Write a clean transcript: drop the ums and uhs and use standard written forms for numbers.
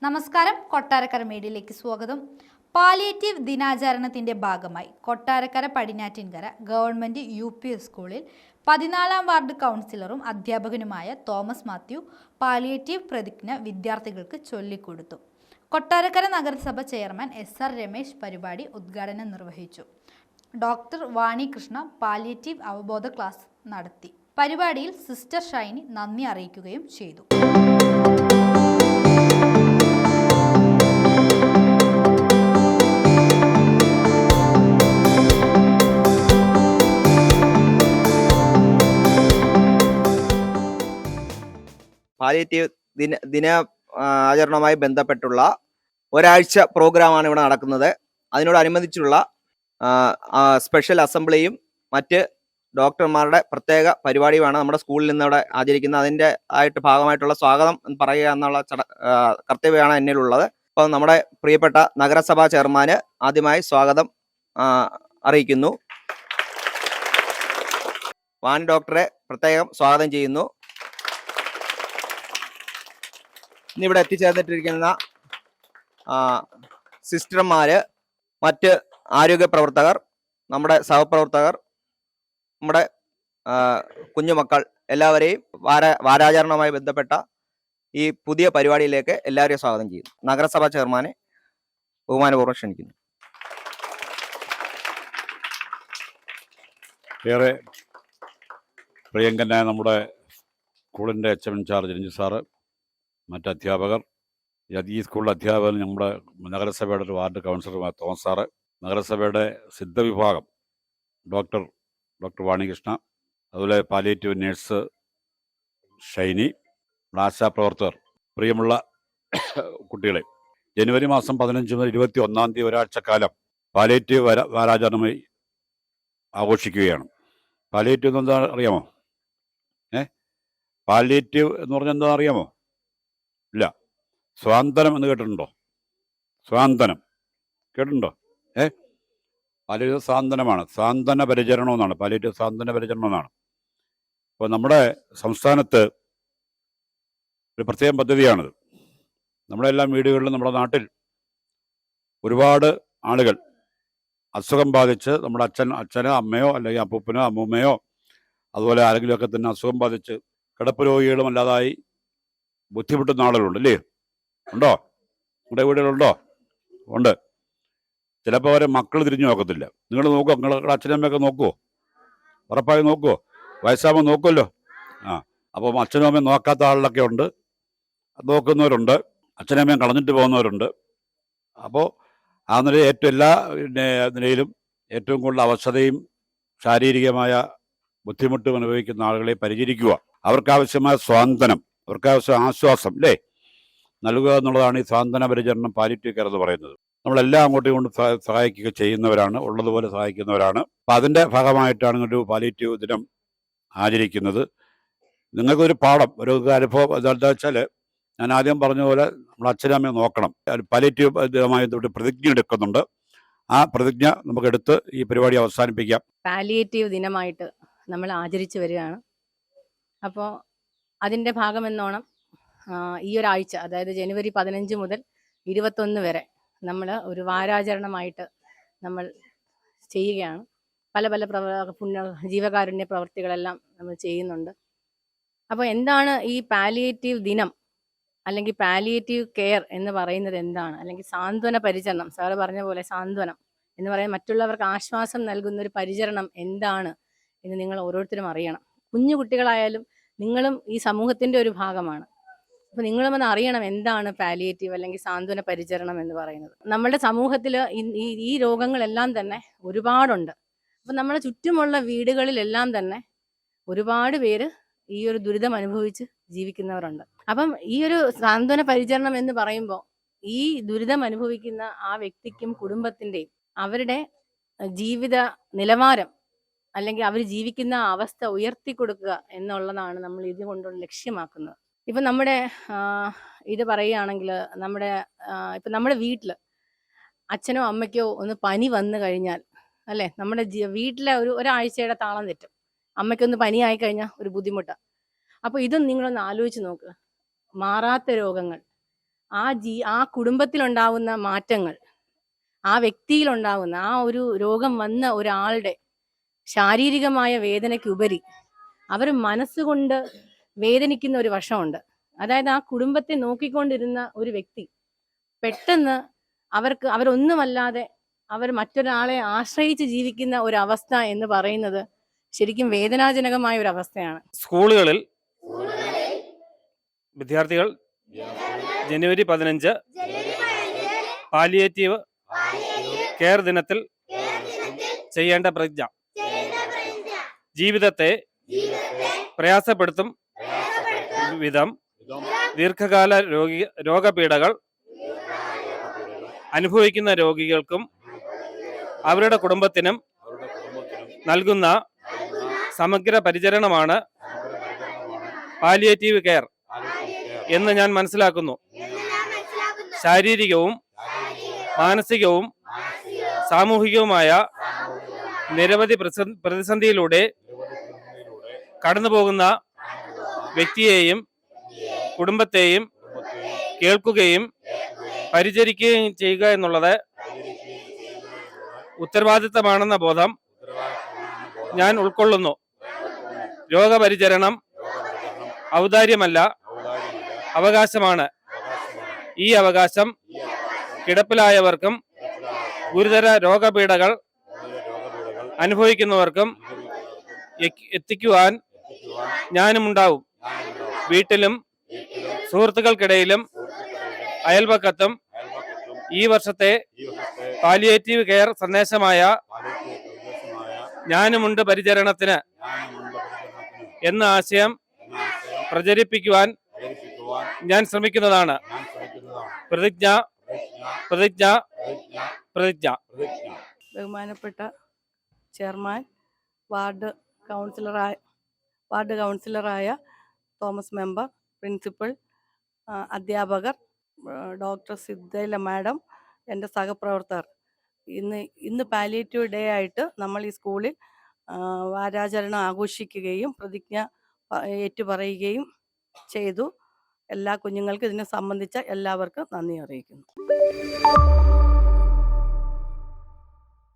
നമസ്കാരം, കൊട്ടാരക്കര മീഡിയയിലേക്ക് സ്വാഗതം. പാലിയേറ്റീവ് ദിനാചരണത്തിന്റെ ഭാഗമായി കൊട്ടാരക്കര പടിഞ്ഞാറ്റിൻകര ഗവൺമെന്റ് UP സ്കൂളിൽ 14ാം വാർഡ് കൗൺസിലറും അധ്യാപകനുമായ തോമസ് മാത്യു പാലിയേറ്റീവ് പ്രതിജ്ഞ വിദ്യാർത്ഥികൾക്ക് ചൊല്ലിക്കൊടുത്തു. കൊട്ടാരക്കര നഗരസഭ ചെയർമാൻ SR രമേശ് പരിപാടി ഉദ്ഘാടനം നിർവഹിച്ചു. ഡോക്ടർ വാണി കൃഷ്ണ പാലിയേറ്റീവ് അവബോധ ക്ലാസ് നടത്തി. പരിപാടിയിൽ സിസ്റ്റർ ഷൈനി നന്ദി അറിയിക്കുകയും ചെയ്തു. പാലിയേറ്റീവ് ദിന ആചരണവുമായി ബന്ധപ്പെട്ടുള്ള ഒരാഴ്ച പ്രോഗ്രാമാണ് ഇവിടെ നടക്കുന്നത്. അതിനോടനുബന്ധിച്ചുള്ള സ്പെഷ്യൽ അസംബ്ലിയും മറ്റ് ഡോക്ടർമാരുടെ പ്രത്യേക പരിപാടിയുമാണ് നമ്മുടെ സ്കൂളിൽ നിന്ന് ഇവിടെ ആചരിക്കുന്നത്. അതിൻ്റെ ഭാഗമായിട്ടുള്ള സ്വാഗതം പറയുക എന്നുള്ള കർത്തവ്യമാണ് എന്നിലുള്ളത്. അപ്പോൾ നമ്മുടെ പ്രിയപ്പെട്ട നഗരസഭാ ചെയർമാന് ആദ്യമായി സ്വാഗതം അറിയിക്കുന്നു. വാണി ഡോക്ടറെ പ്രത്യേകം സ്വാഗതം ചെയ്യുന്നു. ഇന്നിവിടെ എത്തിച്ചേർന്നിട്ടിരിക്കുന്ന സിസ്റ്റർമാര്, മറ്റ് ആരോഗ്യ പ്രവർത്തകർ, നമ്മുടെ സഹപ്രവർത്തകർ, നമ്മുടെ കുഞ്ഞുമക്കൾ എല്ലാവരെയും വാരാചരണവുമായി ബന്ധപ്പെട്ട ഈ പുതിയ പരിപാടിയിലേക്ക് എല്ലാവരെയും സ്വാഗതം ചെയ്യുന്നു. നഗരസഭാ ചെയർമാനെ ബഹുമാനപൂർവ്വം ക്ഷണിക്കുന്നു. ഏറെ പ്രിയങ്കനായ നമ്മുടെ സ്കൂളിൻ്റെ HM ഇൻചാർജ് രഞ്ജിത് സാറ്, മറ്റ് അധ്യാപകർ, ഈ സ്കൂളിലെ അധ്യാപകർ, നമ്മുടെ നഗരസഭയുടെ ഒരു വാർഡ് കൗൺസിലർ തോമസ് സാറ്, നഗരസഭയുടെ സിദ്ധ വിഭാഗം ഡോക്ടർ വാണി കൃഷ്ണ, അതുപോലെ പാലിയേറ്റീവ് നേഴ്സ് ഷൈനി, ആശാപ്രവർത്തകർ, പ്രിയമുള്ള കുട്ടികളെ, ജനുവരി മാസം 15 മുതൽ 21-ാം തീയതി ഒരാഴ്ചക്കാലം പാലിയേറ്റീവ് വാരാചരണമായി ആഘോഷിക്കുകയാണ്. പാലിയേറ്റീവ് എന്താ അറിയാമോ? പാലിയേറ്റീവ് എന്ന് പറഞ്ഞാൽ എന്താ അറിയാമോ? ഇല്ല. സ്വാന്തനം എന്ന് കേട്ടിട്ടുണ്ടോ? സ്വാന്തനം കേട്ടിട്ടുണ്ടോ? പാലിയേറ്റീവ് സാന്ത്വനമാണ്, സാന്ത്വന പരിചരണം എന്നാണ്. പാലിയേറ്റീവ് സാന്ത്വന പരിചരണം എന്നാണ്. അപ്പോൾ നമ്മുടെ സംസ്ഥാനത്ത് ഒരു പ്രത്യേക പദ്ധതിയാണിത്. നമ്മുടെ എല്ലാ വീടുകളിലും നമ്മുടെ നാട്ടിൽ ഒരുപാട് ആളുകൾ അസുഖം ബാധിച്ച്, നമ്മുടെ അച്ഛനോ അമ്മയോ അല്ലെങ്കിൽ അപ്പൂപ്പനോ അമ്മൂമ്മയോ അതുപോലെ ആരെങ്കിലുമൊക്കെ തന്നെ അസുഖം ബാധിച്ച് കിടപ്പ് രോഗികളും അല്ലാതായി ബുദ്ധിമുട്ടുന്ന ആളുകളുണ്ട്, അല്ലേ? ഉണ്ടോ? നിങ്ങളുടെ വീടുകളുണ്ടോ? ഉണ്ട്. ചിലപ്പോൾ അവരെ മക്കൾ തിരിഞ്ഞു നോക്കത്തില്ല. നിങ്ങൾ നോക്കുമോ? നിങ്ങളുടെ അച്ഛനമ്മയൊക്കെ നോക്കുമോ? ഉറപ്പായി നോക്കുമോ? വയസ്സാകുമ്പോൾ നോക്കുമല്ലോ. അപ്പം അച്ഛനും അമ്മയും നോക്കാത്ത ആളിലൊക്കെ ഉണ്ട്, നോക്കുന്നവരുണ്ട്, അച്ഛനമ്മയും കളഞ്ഞിട്ട് പോകുന്നവരുണ്ട്. അപ്പോൾ ആ നിലയിൽ എല്ലാ നിലയിലും ഏറ്റവും കൂടുതൽ അവശതയും ശാരീരികമായ ബുദ്ധിമുട്ടും അനുഭവിക്കുന്ന ആളുകളെ പരിചരിക്കുക, അവർക്കാവശ്യമായ സ്വാന്തനം, അവർക്കാവശ്യം ആശ്വാസം അല്ലേ നൽകുക എന്നുള്ളതാണ് ഈ സാന്ത്വന പരിചരണം, പാലിയേറ്റീവ് കെയർ എന്ന് പറയുന്നത്. നമ്മളെല്ലാം അങ്ങോട്ടും ഇങ്ങോട്ടും സഹായിക്കുക ചെയ്യുന്നവരാണ്, ഉള്ളതുപോലെ സഹായിക്കുന്നവരാണ്. അപ്പം അതിൻ്റെ ഭാഗമായിട്ടാണ് ഒരു പാലിയേറ്റീവ് ദിനം ആചരിക്കുന്നത്. നിങ്ങൾക്കൊരു പാഠം, ഒരു അനുഭവം എന്താ വെച്ചാൽ, ഞാൻ ആദ്യം പറഞ്ഞ പോലെ നമ്മൾ അച്ഛനമ്മയെ നോക്കണം. പാലിയേറ്റീവ് ദിനമായി പ്രതിജ്ഞ എടുക്കുന്നുണ്ട്. ആ പ്രതിജ്ഞ നമുക്കെടുത്ത് ഈ പരിപാടി അവസാനിപ്പിക്കാം. പാലിയേറ്റീവ് ദിനമായിട്ട് നമ്മൾ ആചരിച്ചു വരികയാണ്. അപ്പോൾ അതിൻ്റെ ഭാഗമെന്നോണം ഈ ഒരാഴ്ച, അതായത് ജനുവരി 15 മുതൽ 21 വരെ നമ്മൾ ഒരു വാരാചരണമായിട്ട് നമ്മൾ ചെയ്യുകയാണ്. പല പല ജീവകാരുണ്യ പ്രവർത്തികളെല്ലാം നമ്മൾ ചെയ്യുന്നുണ്ട്. അപ്പോൾ എന്താണ് ഈ പാലിയേറ്റീവ് ദിനം അല്ലെങ്കിൽ പാലിയേറ്റീവ് കെയർ എന്ന് പറയുന്നത് എന്താണ്? അല്ലെങ്കിൽ സാന്ത്വന പരിചരണം, സാറ് പറഞ്ഞ പോലെ സാന്ത്വനം എന്ന് പറയുന്നത് മറ്റുള്ളവർക്ക് ആശ്വാസം നൽകുന്ന ഒരു പരിചരണം എന്താണ് എന്ന് നിങ്ങൾ ഓരോരുത്തരും അറിയണം. കുഞ്ഞു കുട്ടികളായാലും നിങ്ങളും ഈ സമൂഹത്തിൻ്റെ ഒരു ഭാഗമാണ്. അപ്പോൾ നിങ്ങളും അത് അറിയണം, എന്താണ് പാലിയേറ്റീവ് അല്ലെങ്കിൽ സാന്ത്വന പരിചരണം എന്ന് പറയുന്നത്. നമ്മുടെ സമൂഹത്തിൽ ഈ രോഗങ്ങളെല്ലാം തന്നെ ഒരുപാടുണ്ട്. അപ്പം നമ്മുടെ ചുറ്റുമുള്ള വീടുകളിലെല്ലാം തന്നെ ഒരുപാട് പേര് ഈ ഒരു ദുരിതം അനുഭവിച്ച് ജീവിക്കുന്നവരുണ്ട്. അപ്പം ഈ ഒരു സാന്ത്വന പരിചരണം എന്ന് പറയുമ്പോൾ ഈ ദുരിതം അനുഭവിക്കുന്ന ആ വ്യക്തിക്കും കുടുംബത്തിൻ്റെയും അവരുടെ ജീവിത നിലവാരം അല്ലെങ്കിൽ അവർ ജീവിക്കുന്ന അവസ്ഥ ഉയർത്തി കൊടുക്കുക എന്നുള്ളതാണ് നമ്മൾ ഇതുകൊണ്ടുള്ള ലക്ഷ്യമാക്കുന്നത്. ഇപ്പം നമ്മുടെ ഇത് പറയുകയാണെങ്കിൽ ഇപ്പം നമ്മുടെ വീട്ടിൽ അച്ഛനോ അമ്മയ്ക്കോ ഒന്ന് പനി വന്നു കഴിഞ്ഞാൽ, അല്ലേ, നമ്മുടെ വീട്ടിലെ ഒരാഴ്ചയുടെ താളം തെറ്റും. അമ്മയ്ക്കൊന്ന് പനി ആയിക്കഴിഞ്ഞാൽ ഒരു ബുദ്ധിമുട്ടാണ്. അപ്പോൾ ഇതും നിങ്ങളൊന്ന് ആലോചിച്ച് നോക്കുക. മാറാത്ത രോഗങ്ങൾ, ആ കുടുംബത്തിലുണ്ടാവുന്ന മാറ്റങ്ങൾ, ആ വ്യക്തിയിലുണ്ടാവുന്ന ആ ഒരു രോഗം വന്ന ഒരാളുടെ ശാരീരികമായ വേദനയ്ക്കുപരി അവർ മനസ്സുകൊണ്ട് വേദനിക്കുന്ന ഒരു വശമുണ്ട്. അതായത് ആ കുടുംബത്തെ നോക്കിക്കൊണ്ടിരുന്ന ഒരു വ്യക്തി പെട്ടെന്ന് അവരൊന്നുമല്ലാതെ അവർ മറ്റൊരാളെ ആശ്രയിച്ച് ജീവിക്കുന്ന ഒരു അവസ്ഥ എന്ന് പറയുന്നത് ശരിക്കും വേദനാജനകമായ ഒരു അവസ്ഥയാണ്. സ്കൂളുകളിൽ വിദ്യാർത്ഥികൾ ജനുവരി 15 പാലിയേറ്റീവ് കെയർ ദിനത്തിൽ ചെയ്യേണ്ട പ്രതിജ്ഞ ജീവിതത്തെ പ്രയാസപ്പെടുത്തും വിധം ദീർഘകാല രോഗപീഠകൾ അനുഭവിക്കുന്ന രോഗികൾക്കും അവരുടെ കുടുംബത്തിനും നൽകുന്ന സമഗ്ര പരിചരണമാണ് പാലിയേറ്റീവ് കെയർ എന്ന് ഞാൻ മനസ്സിലാക്കുന്നു. ശാരീരികവും മാനസികവും സാമൂഹികവുമായ നിരവധി പ്രതിസന്ധിയിലൂടെ കടന്നുപോകുന്ന വ്യക്തിയെയും കുടുംബത്തെയും കേൾക്കുകയും പരിചരിക്കുകയും ചെയ്യുക എന്നുള്ളത് ഉത്തരവാദിത്തമാണെന്ന ബോധം ഞാൻ ഉൾക്കൊള്ളുന്നു. രോഗപരിചരണം ഔദാര്യമല്ല, അവകാശമാണ്. ഈ അവകാശം കിടപ്പിലായവർക്കും ഗുരുതര രോഗപീഠകൾ അനുഭവിക്കുന്നവർക്കും എത്തിക്കുവാൻ ഞാനുമുണ്ടാവും. വീട്ടിലും സുഹൃത്തുക്കൾക്കിടയിലും അയൽപക്കത്തും ഈ വർഷത്തെ പാലിയേറ്റീവ് കെയർ സന്ദേശമായ ഞാനുമുണ്ട് പരിചരണത്തിന് എന്ന ആശയം പ്രചരിപ്പിക്കുവാൻ ഞാൻ ശ്രമിക്കുന്നതാണ്. പ്രതിജ്ഞ പ്രതിജ്ഞ പ്രതിജ്ഞ. ബഹുമാനപ്പെട്ട ചെയർമാൻ, വാർഡ് കൗൺസിലറായ തോമസ് മെമ്പർ, പ്രിൻസിപ്പൽ, അധ്യാപകർ, ഡോക്ടർ സിദ്ധയില മാഡം, എൻ്റെ സഹപ്രവർത്തകർ, ഇന്ന് പാലിയേറ്റീവ് ഡേ ആയിട്ട് നമ്മൾ ഈ സ്കൂളിൽ വാരാചരണം ആഘോഷിക്കുകയും പ്രതിജ്ഞ ഏറ്റുപറയുകയും ചെയ്തു. എല്ലാ കുഞ്ഞുങ്ങൾക്കും ഇതിനെ സംബന്ധിച്ച എല്ലാവർക്കും നന്ദി അറിയിക്കുന്നു.